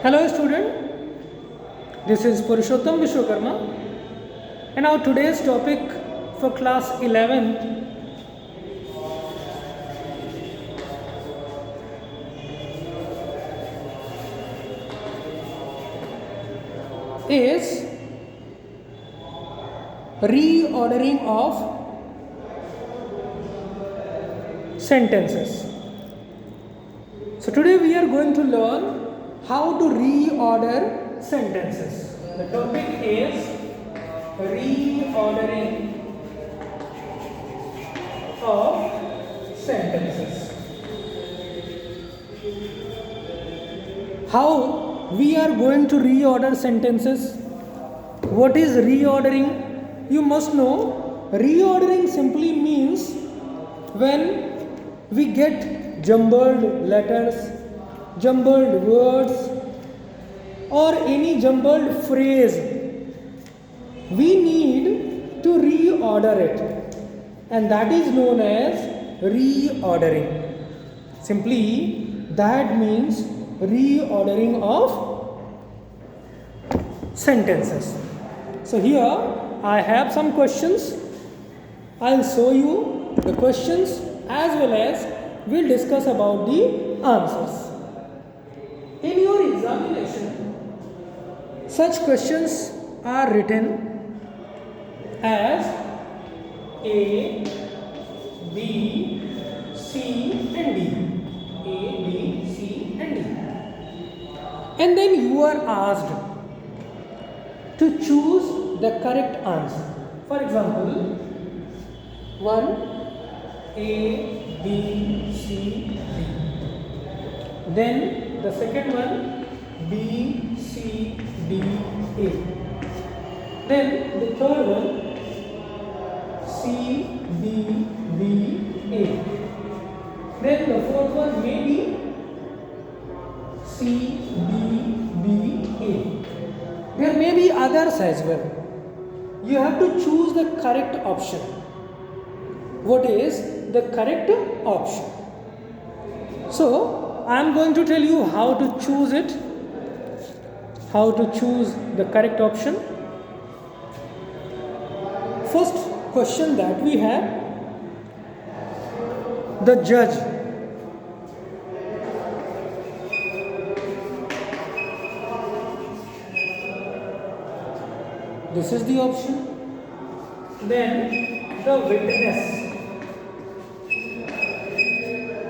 Hello student, this is Purushottam Vishwakarma and our today's topic for class 11th is reordering of sentences. So today we are going to learn how to reorder sentences. The topic is reordering of sentences. How we are going to reorder sentences? What is reordering? You must know reordering simply means when we get jumbled letters, jumbled words, or any jumbled phrase, we need to reorder it, and that is known as reordering. Simply, that means reordering of sentences. So here I have some questions. I'll show you the questions as well as we'll discuss about the answers. In your examination, such questions are written as A, B, C and D. A, B, C and D. And then you are asked to choose the correct answer. For example, 1, A, B, C, D. Then the second one, B, C, D, A. Then the third one, C, D, B, A. Then the fourth one may be C, D, B, A. There may be others as well. You have to choose the correct option. What is the correct option? So, I am going to tell you how to choose it, how to choose the correct option. First question that we have, the judge. This is the option. Then the witness.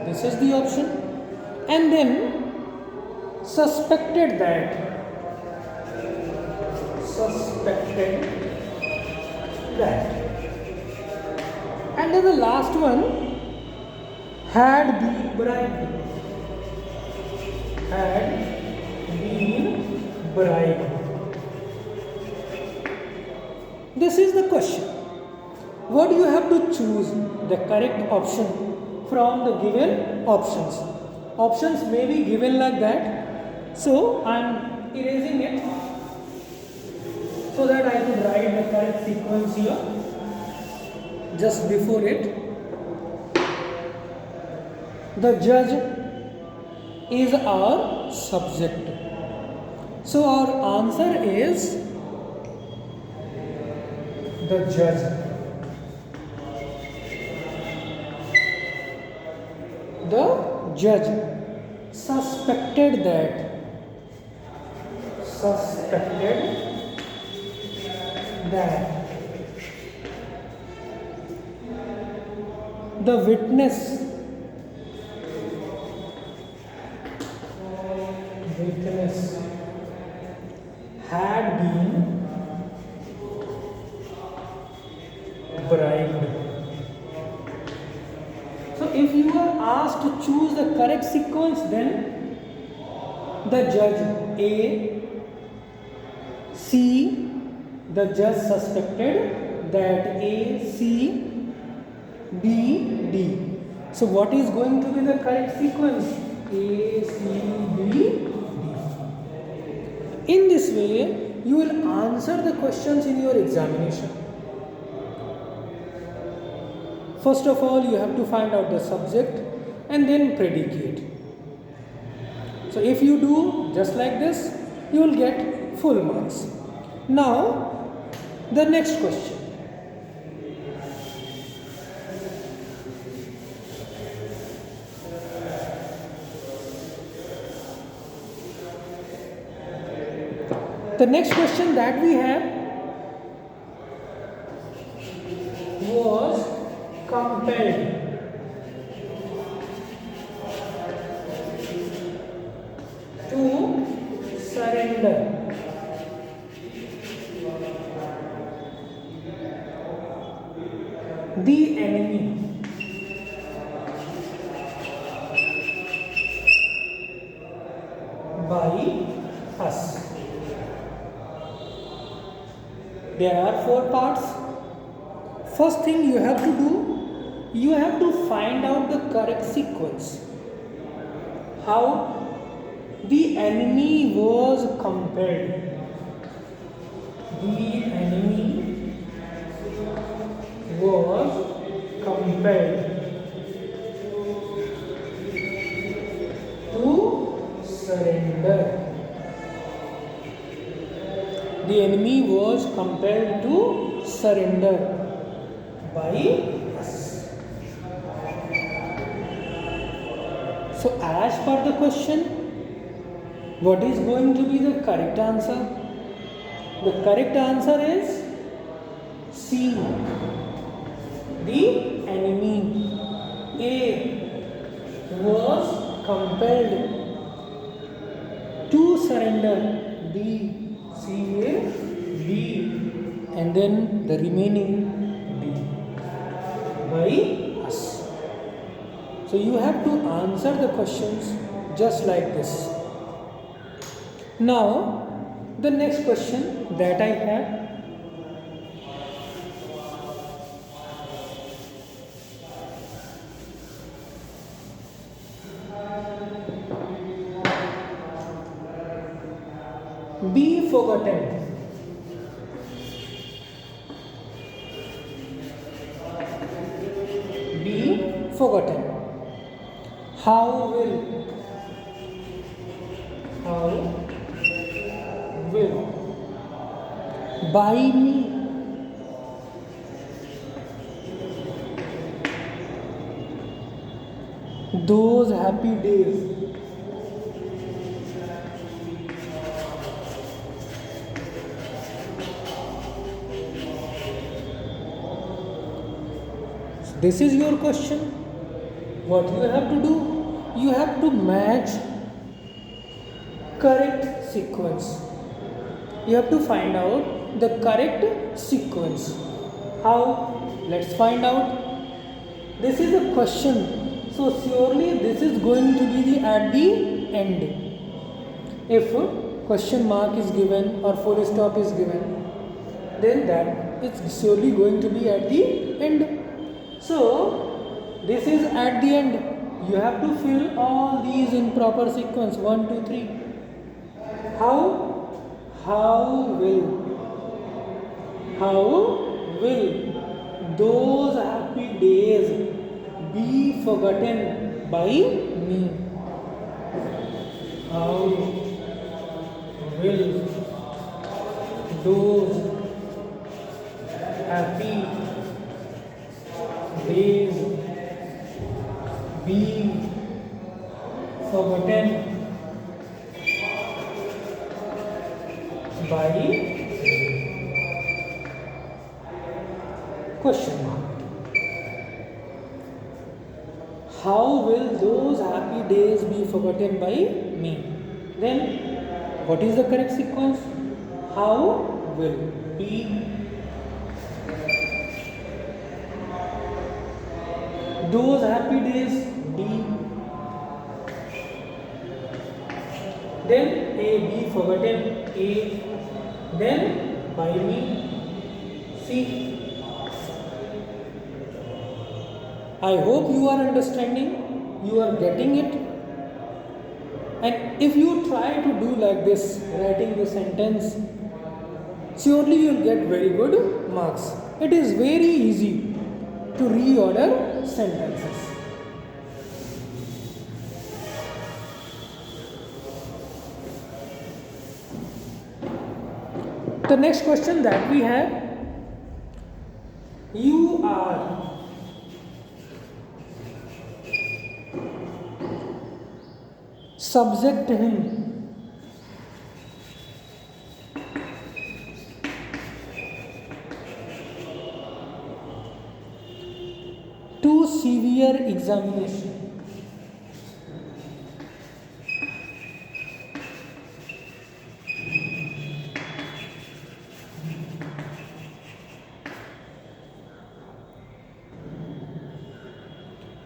This is the option. And then suspected that. Suspected that. And then the last one, had been bribed. Had been bribed. This is the question. What you have to choose the correct option from the given options. Options may be given like that. So I am erasing it so that I could write the correct sequence here just before it. The judge is our subject. So our answer is the judge. The judge suspected that. Suspected that. The witness. Witness had been bribed. So if you are asked to choose the correct sequence, then the judge A, C, the judge suspected that A, C, B, D. So what is going to be the correct sequence? A, C, B, D. In this way, you will answer the questions in your examination. First of all, you have to find out the subject and then predicate. So if you do just like this, you will get full marks. Now, the next question. The next question that we have was compelled to surrender. The enemy by us. There are 4 parts. First thing you have to do, you have to find out the correct sequence. How the enemy was compelled. The enemy was compelled to surrender. The enemy was compelled to surrender by us. So, as per the question, what is going to be the correct answer? The correct answer is C. The enemy A was compelled to surrender. B. C A B, and then the remaining B by us. So you have to answer the questions just like this. Now the next question that I have, be forgotten. Be forgotten. How will by me those happy days This is your question. What you have to do? You have to match correct sequence. You have to find out the correct sequence. How? Let's find out. This is a question. So surely this is going to be at the end. If question mark is given or full stop is given, then that it's surely going to be at the end. So this is at the end. You have to fill all these in proper sequence. 1, 2, 3. How will those happy days be forgotten by me? How will those happy days be forgotten by question mark? How will those happy days be forgotten by me? Then what is the correct sequence? How will be those happy days D, then A, be forgotten A, then by me C. I hope you are understanding, you are getting it. And if you try to do like this, writing the sentence, surely you will get very good marks. It is very easy to reorder sentences. The next question that we have, you are subject him to severe examination.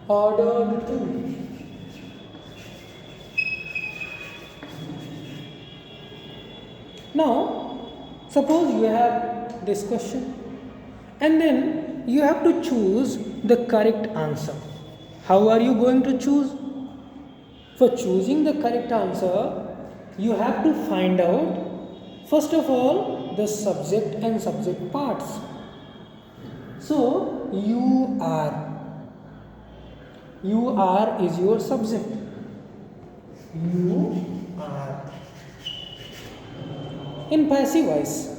Ordered to. Now, suppose you have this question and then you have to choose the correct answer. How are you going to choose? For choosing the correct answer, you have to find out, first of all, the subject and subject parts. So, you are. You are is your subject. You are. In passive voice,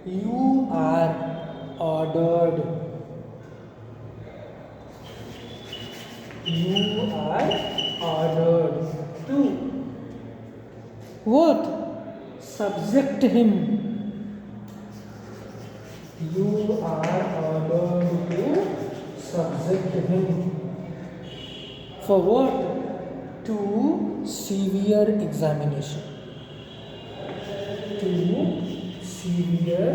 you are ordered. You are ordered to. What? Subject him. You are ordered to subject him. For what? To severe examination. To severe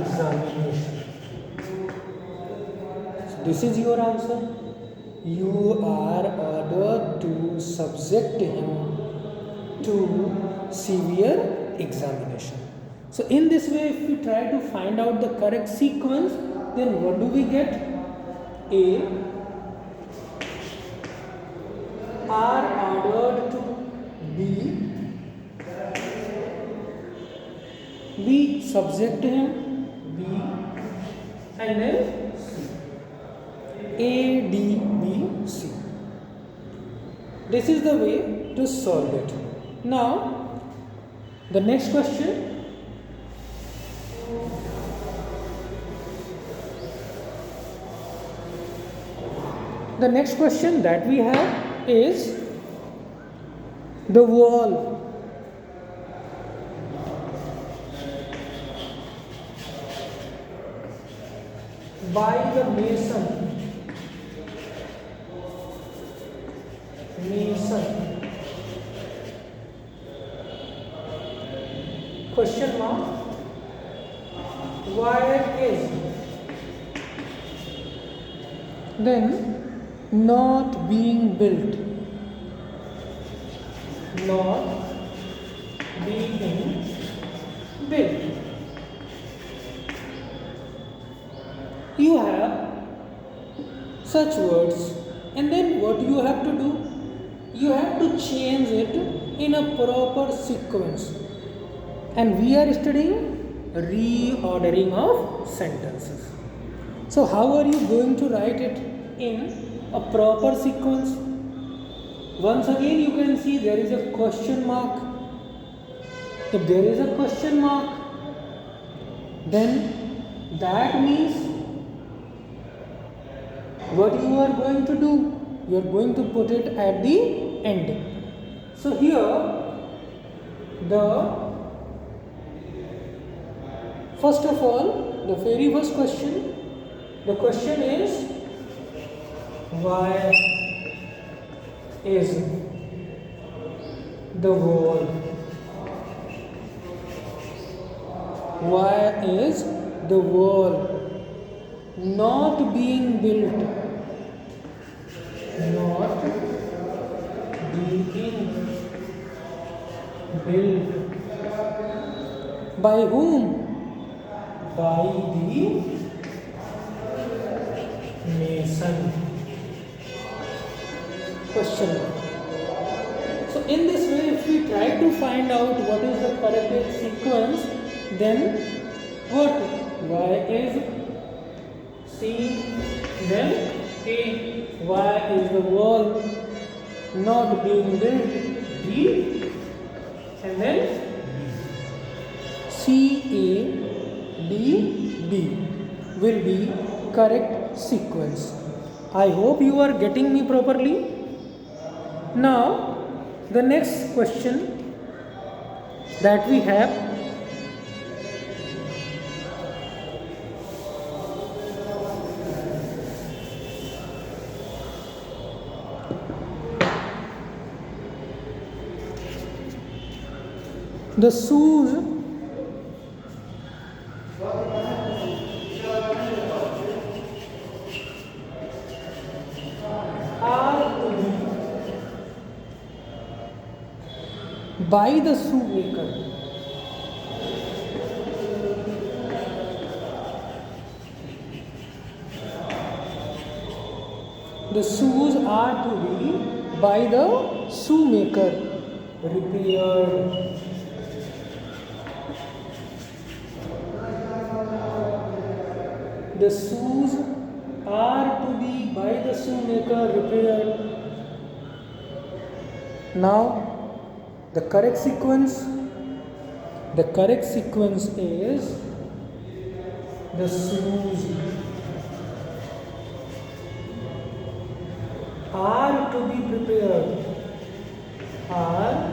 examination. So this is your answer. You are ordered to subject him to severe examination. So in this way, if we try to find out the correct sequence, then what do we get? A, are ordered to. B, subject him. B, and then C. A, D, B, C. This is the way to solve it. Now, the next question. The next question that we have is the wall. By the mason. Question mark. Why is then not being built. Not being built. You have such words, and then what you have to do? You have to change it in a proper sequence. And we are studying reordering of sentences. So how are you going to write it in a proper sequence? Once again you can see there is a question mark. If there is a question mark, then that means what you are going to do? You are going to put it at the end. So here first of all, the very first question, the question is, why is the wall? Why is the wall not being built? Not being built. By whom? By the mason. Question. So in this way, if we try to find out what is the correct sequence, then what? Y is C, then A. Y is the wall not being built. D, and then C, A, D, B will be correct sequence. I hope you are getting me properly. Now the next question that we have, the shoes are to be by the shoemaker. The shoes are to be by the shoemaker repaired. The shoes are to be by the shoemaker repaired. Now the correct sequence is the shoes are to be prepared, are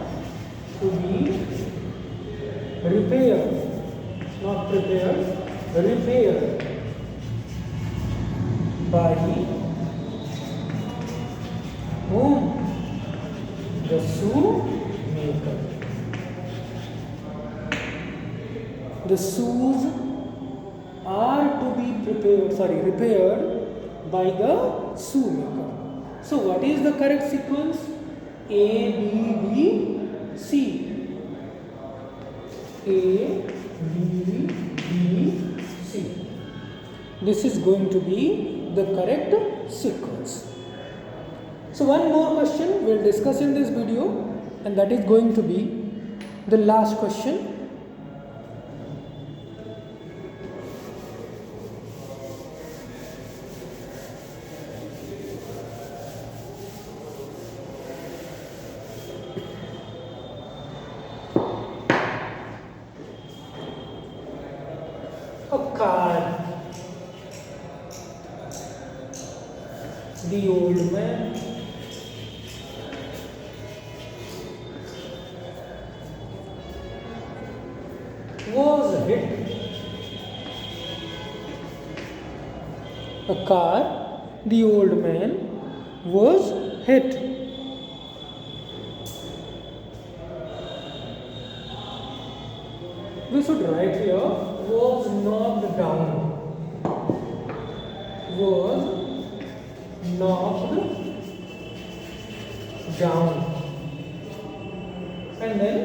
to be repaired, not prepared, repaired by whom? The shoemaker. The shoes are to be repaired by the shoemaker. So what is the correct sequence? A, B, B, C. A, B, B, C. This is going to be the correct sequence. So one more question we'll discuss in this video, and that is going to be the last question. A car. The old man was hit. A car, the old man was hit. We should write here was knocked down. Was knocked down, and then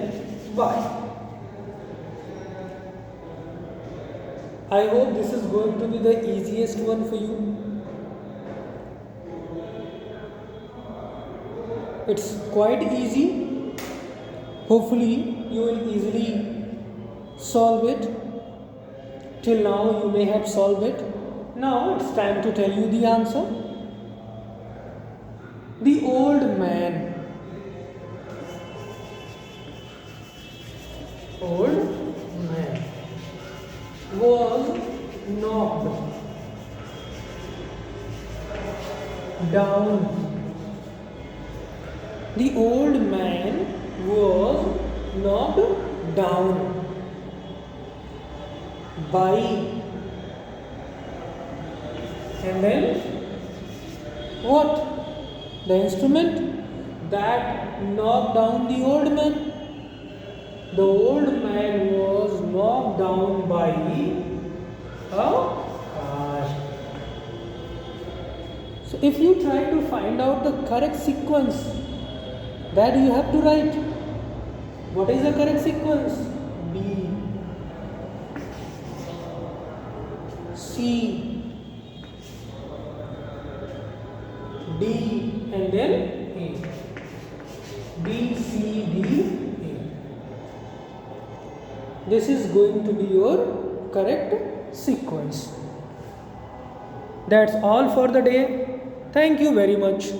why? I hope this is going to be the easiest one for you. It's quite easy. Hopefully you will easily solve it. Till now you may have solved it. Now it's time to tell you the answer. The old man was knocked down. The old man was knocked down by, and then what? The instrument that knocked down the old man. The old man was knocked down by a car. So if you try to find out the correct sequence, that you have to write. What is the correct sequence? B, C, D, and then A. B, C, D, A. This is going to be your correct sequence. That's all for the day. Thank you very much.